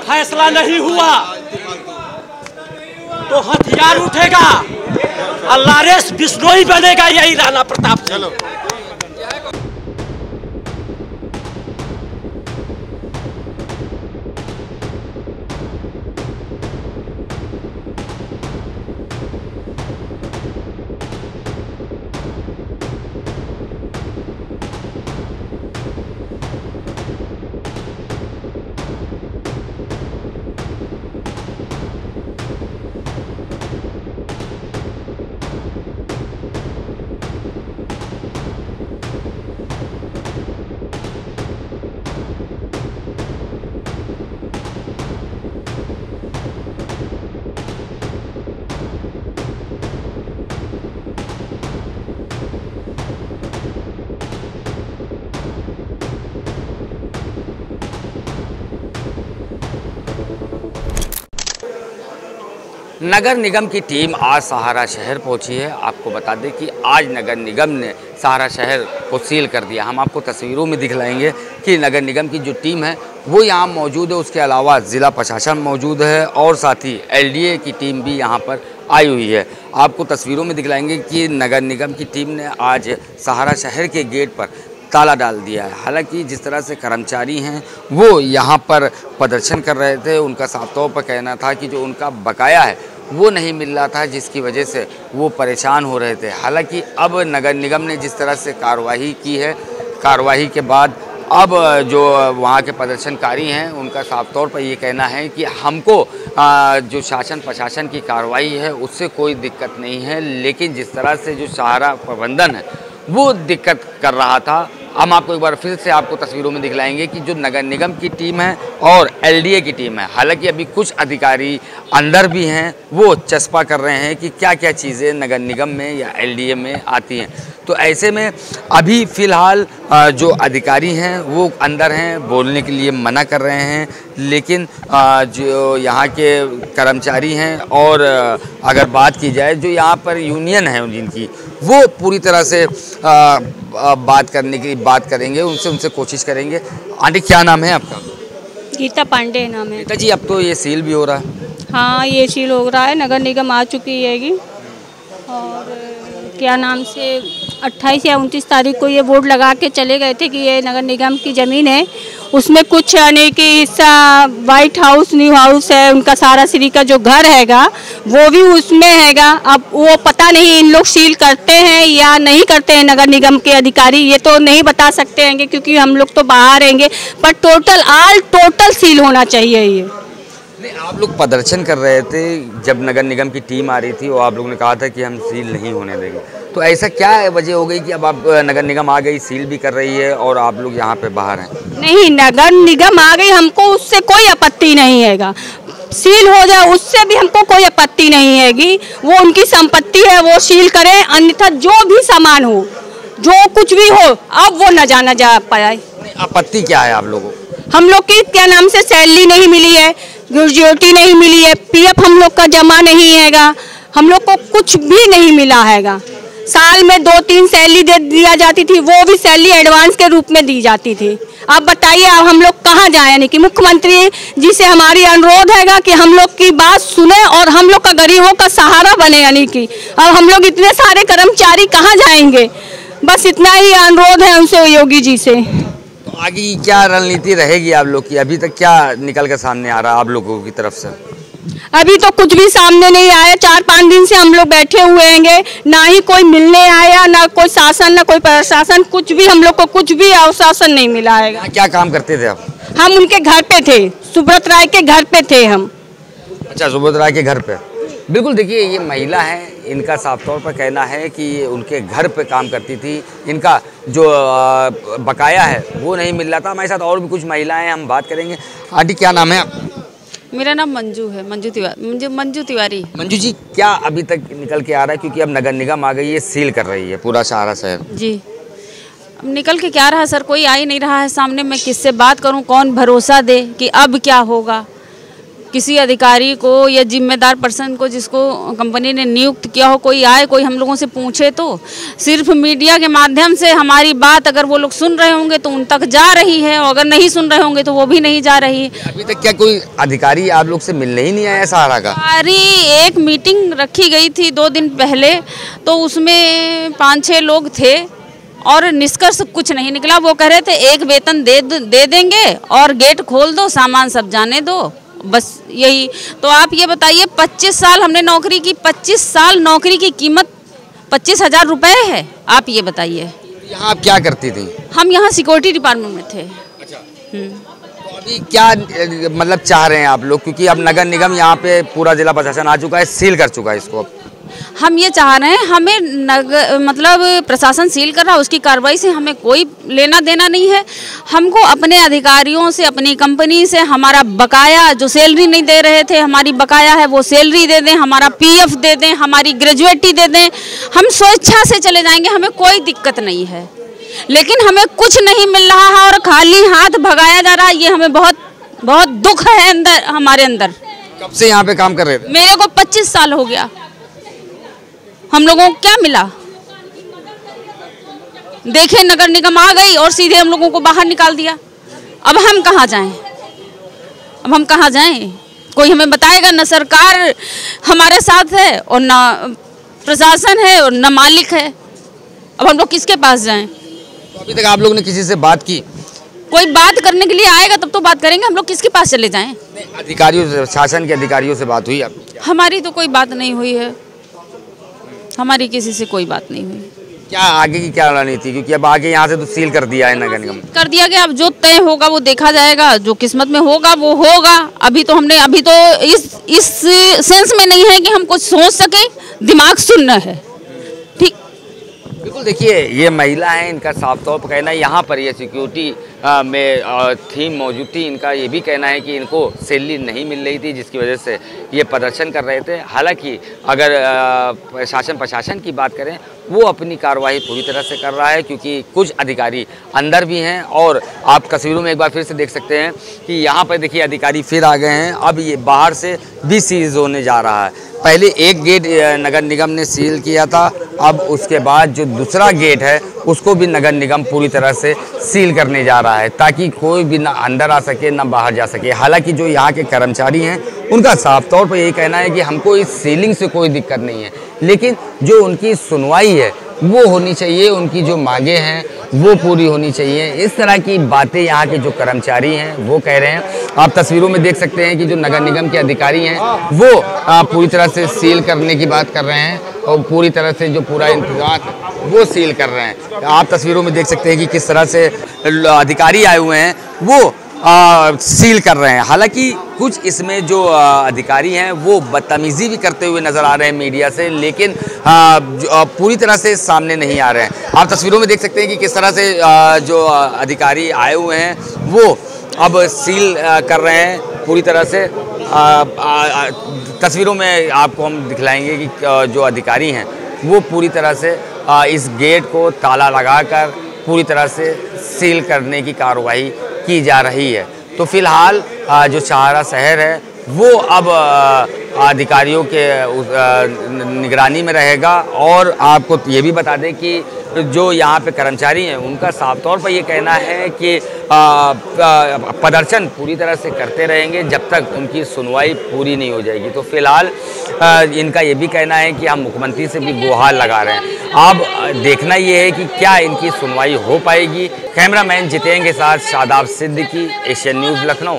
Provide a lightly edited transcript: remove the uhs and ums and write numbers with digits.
फैसला नहीं हुआ तो हथियार उठेगा और लारेस बिश्नोई बनेगा, यही राणा प्रताप सिंह। नगर निगम की टीम आज सहारा शहर पहुंची है। आपको बता दें कि आज नगर निगम ने सहारा शहर को सील कर दिया। हम आपको तस्वीरों में दिखलाएंगे कि नगर निगम की जो टीम है वो यहाँ मौजूद है। उसके अलावा ज़िला प्रशासन मौजूद है और साथ ही एलडीए की टीम भी यहाँ पर आई हुई है। आपको तस्वीरों में दिखलाएंगे कि नगर निगम की टीम ने आज सहारा शहर के गेट पर ताला डाल दिया है। हालांकि जिस तरह से कर्मचारी हैं वो यहाँ पर प्रदर्शन कर रहे थे, उनका साफ तौर पर कहना था कि जो उनका बकाया है वो नहीं मिल रहा था, जिसकी वजह से वो परेशान हो रहे थे। हालांकि अब नगर निगम ने जिस तरह से कार्रवाई की है, कार्रवाई के बाद अब जो वहाँ के प्रदर्शनकारी हैं उनका साफ तौर पर ये कहना है कि हमको जो शासन प्रशासन की कार्रवाई है उससे कोई दिक्कत नहीं है, लेकिन जिस तरह से जो सहारा प्रबंधन है वो दिक्कत कर रहा था। हम आपको एक बार फिर से आपको तस्वीरों में दिखलाएंगे कि जो नगर निगम की टीम है और एलडीए की टीम है, हालांकि अभी कुछ अधिकारी अंदर भी हैं, वो चस्पा कर रहे हैं कि क्या क्या चीज़ें नगर निगम में या एलडीए में आती हैं। तो ऐसे में अभी फ़िलहाल जो अधिकारी हैं वो अंदर हैं, बोलने के लिए मना कर रहे हैं, लेकिन जो यहाँ के कर्मचारी हैं और अगर बात की जाए जो यहाँ पर यूनियन है जिनकी, वो पूरी तरह से बात करने की बात करेंगे, उनसे कोशिश करेंगे। आंटी क्या नाम है आपका? गीता पांडे नाम है। गीता जी, अब तो ये सील भी हो रहा है। हाँ, ये सील हो रहा है, नगर निगम आ चुकी हैगी और क्या नाम से 28 या 29 तारीख को ये बोर्ड लगा के चले गए थे कि ये नगर निगम की ज़मीन है, उसमें कुछ यानी कि हिस्सा वाइट हाउस न्यू हाउस है, उनका सारा श्री का जो घर हैगा वो भी उसमें हैगा। अब वो पता नहीं इन लोग सील करते हैं या नहीं करते हैं नगर निगम के अधिकारी, ये तो नहीं बता सकते हैं क्योंकि हम लोग तो बाहर रहेंगे, पर टोटल सील होना चाहिए ये। नहीं, आप लोग प्रदर्शन कर रहे थे जब नगर निगम की टीम आ रही थी और आप लोगों ने कहा था कि हम सील नहीं होने देंगे, तो ऐसा क्या वजह हो गई कि अब आप नगर निगम आ गई, सील भी कर रही है और आप लोग यहाँ पे बाहर हैं? नहीं, नगर निगम आ गई, हमको उससे कोई आपत्ति नहीं हैगा, सील हो जाए उससे भी हमको कोई आपत्ति नहीं हैगी। वो उनकी संपत्ति है, वो सील करें, अन्यथा जो भी सामान हो, जो कुछ भी हो, अब वो न जाना जा पाए। आपत्ति क्या है आप लोगों? हम लोग की क्या नाम से सैलरी नहीं मिली है, ग्रेजुएटी नहीं मिली है, पीएफ हम लोग का जमा नहीं हैगा, हम लोग को कुछ भी नहीं मिला हैगा। साल में 2-3 सैलरी दे दिया जाती थी, वो भी सैलरी एडवांस के रूप में दी जाती थी। अब बताइए अब हम लोग कहाँ जाएं? यानी कि मुख्यमंत्री जी से हमारी अनुरोध हैगा कि हम लोग की बात सुने और हम लोग का गरीबों का सहारा बने। यानी कि अब हम लोग इतने सारे कर्मचारी कहाँ जाएंगे? बस इतना ही अनुरोध है उनसे, योगी जी से। तो आगे क्या रणनीति रहेगी आप लोग की? अभी तक क्या निकल कर सामने आ रहा है आप लोगों की तरफ से? अभी तो कुछ भी सामने नहीं आया, 4-5 दिन से हम लोग बैठे हुए हैंगे, ना ही कोई मिलने आया, ना कोई शासन, ना कोई प्रशासन, कुछ भी हम लोग को कुछ भी आश्वासन नहीं मिला है। क्या काम करते थे आप? हम उनके घर पे थे, सुब्रत राय के घर पे थे हम। अच्छा, सुब्रत राय के घर पे। बिल्कुल, देखिए ये महिला है, इनका साफ तौर पर कहना है कि उनके घर पे काम करती थी, इनका जो बकाया है वो नहीं मिल रहा था। हमारे साथ और भी कुछ महिलाएं, हम बात करेंगे। आंटी क्या नाम है? मेरा नाम मंजू है, मंजू तिवारी। मंजू जी, क्या अभी तक निकल के आ रहा है? क्योंकि अब नगर निगम आ गई है, सील कर रही है पूरा सहारा शहर। जी, अब निकल के क्या रहा सर, कोई आ ही नहीं रहा है सामने। मैं किससे बात करूं, कौन भरोसा दे कि अब क्या होगा? किसी अधिकारी को या जिम्मेदार पर्सन को जिसको कंपनी ने नियुक्त किया हो, कोई आए, कोई हम लोगों से पूछे, तो सिर्फ मीडिया के माध्यम से हमारी बात अगर वो लोग सुन रहे होंगे तो उन तक जा रही है, और अगर नहीं सुन रहे होंगे तो वो भी नहीं जा रही। अभी तक क्या कोई अधिकारी आप लोग से मिलने ही नहीं आया सहारा का? एक मीटिंग रखी गई थी 2 दिन पहले, तो उसमें 5-6 लोग थे और निष्कर्ष कुछ नहीं निकला। वो कह रहे थे एक वेतन दे देंगे और गेट खोल दो, सामान सब जाने दो, बस यही। तो आप ये बताइए, 25 साल हमने नौकरी की, 25 साल नौकरी की कीमत 25,000 रुपये है। आप ये बताइए। यहाँ आप क्या करती थी? हम यहाँ सिक्योरिटी डिपार्टमेंट में थे। अच्छा। तो अभी क्या मतलब चाह रहे हैं आप लोग, क्योंकि अब नगर निगम यहाँ पे पूरा जिला प्रशासन आ चुका है, सील कर चुका है इसको। हम ये चाह रहे हैं, हमें मतलब प्रशासन सील कर रहा है, उसकी कार्रवाई से हमें कोई लेना देना नहीं है। हमको अपने अधिकारियों से, अपनी कंपनी से हमारा बकाया, जो सैलरी नहीं दे रहे थे, हमारी बकाया है वो सैलरी दे दें, हमारा पीएफ दे दें, हमारी ग्रेजुएटी दे दें। हम स्वेच्छा से चले जाएंगे, हमें कोई दिक्कत नहीं है, लेकिन हमें कुछ नहीं मिल रहा है और खाली हाथ भगाया जा रहा है। ये हमें बहुत बहुत दुख है अंदर, हमारे अंदर। कब से यहाँ पे काम कर रहे थे? मेरे को 25 साल हो गया। हम लोगों को क्या मिला? देखे नगर निगम आ गई और सीधे हम लोगों को बाहर निकाल दिया। अब हम कहाँ जाएं? अब हम कहाँ जाएं? कोई हमें बताएगा? न सरकार हमारे साथ है और न प्रशासन है और न मालिक है। अब हम लोग किसके पास जाएं? तो अभी तक आप लोगों ने किसी से बात की? कोई बात करने के लिए आएगा तब तो बात करेंगे। हम लोग किसके पास चले जाएं? अधिकारियों से, शासन के अधिकारियों से बात हुई आपकी? हमारी तो कोई बात नहीं हुई है, हमारी किसी से कोई बात नहीं हुई। क्या आगे की क्या रणनीति, क्योंकि अब आगे यहाँ से तो सील कर दिया है नगर निगम? कर दिया गया, अब जो तय होगा वो देखा जाएगा, जो किस्मत में होगा वो होगा। अभी तो इस सेंस में नहीं है कि हम कुछ सोच सके, दिमाग सुनना है। ठीक, बिल्कुल। देखिए, ये महिला है, इनका साफ तौर पर कहना है, यहाँ पर ये सिक्योरिटी में थीम मौजूद थी, इनका ये भी कहना है कि इनको सैलरी नहीं मिल रही थी, जिसकी वजह से ये प्रदर्शन कर रहे थे। हालांकि अगर शासन प्रशासन की बात करें, वो अपनी कार्रवाई पूरी तरह से कर रहा है, क्योंकि कुछ अधिकारी अंदर भी हैं। और आप तस्वीरों में एक बार फिर से देख सकते हैं कि यहाँ पर देखिए अधिकारी फिर आ गए हैं। अब ये बाहर से भी सीज होने जा रहा है। पहले एक गेट नगर निगम ने सील किया था, अब उसके बाद जो दूसरा गेट है उसको भी नगर निगम पूरी तरह से सील करने जा रहा है, ताकि कोई भी ना अंदर आ सके ना बाहर जा सके। हालांकि जो यहाँ के कर्मचारी हैं उनका साफ तौर पर यही कहना है कि हमको इस सीलिंग से कोई दिक्कत नहीं है, लेकिन जो उनकी सुनवाई है वो होनी चाहिए, उनकी जो मांगे हैं वो पूरी होनी चाहिए। इस तरह की बातें यहाँ के जो कर्मचारी हैं वो कह रहे हैं। आप तस्वीरों में देख सकते हैं कि जो नगर निगम के अधिकारी हैं वो पूरी तरह से सील करने की बात कर रहे हैं और पूरी तरह से जो पूरा इंतजाम वो सील कर रहे हैं। आप तस्वीरों में देख सकते हैं कि किस तरह से अधिकारी आए हुए हैं वो सील कर रहे हैं। हालांकि कुछ इसमें जो अधिकारी हैं वो बदतमीज़ी भी करते हुए नज़र आ रहे हैं मीडिया से, लेकिन पूरी तरह से सामने नहीं आ रहे हैं। आप तस्वीरों में देख सकते हैं कि किस तरह से जो अधिकारी आए हुए हैं वो अब सील कर रहे हैं पूरी तरह से। तस्वीरों में आपको हम दिखलाएंगे कि जो अधिकारी हैं वो पूरी तरह से इस गेट को ताला लगाकर पूरी तरह से सील करने की कार्रवाई की जा रही है। तो फिलहाल जो सहारा शहर है वो अब अधिकारियों के निगरानी में रहेगा। और आपको ये भी बता दें कि जो यहाँ पे कर्मचारी हैं उनका साफ तौर पर ये कहना है कि प्रदर्शन पूरी तरह से करते रहेंगे जब तक उनकी सुनवाई पूरी नहीं हो जाएगी। तो फिलहाल इनका ये भी कहना है कि हम मुख्यमंत्री से भी गुहार लगा रहे हैं। अब देखना ये है कि क्या इनकी सुनवाई हो पाएगी। कैमरामैन जितेंद्र के साथ शादाब सिद्दीकी, एशियन न्यूज़, लखनऊ।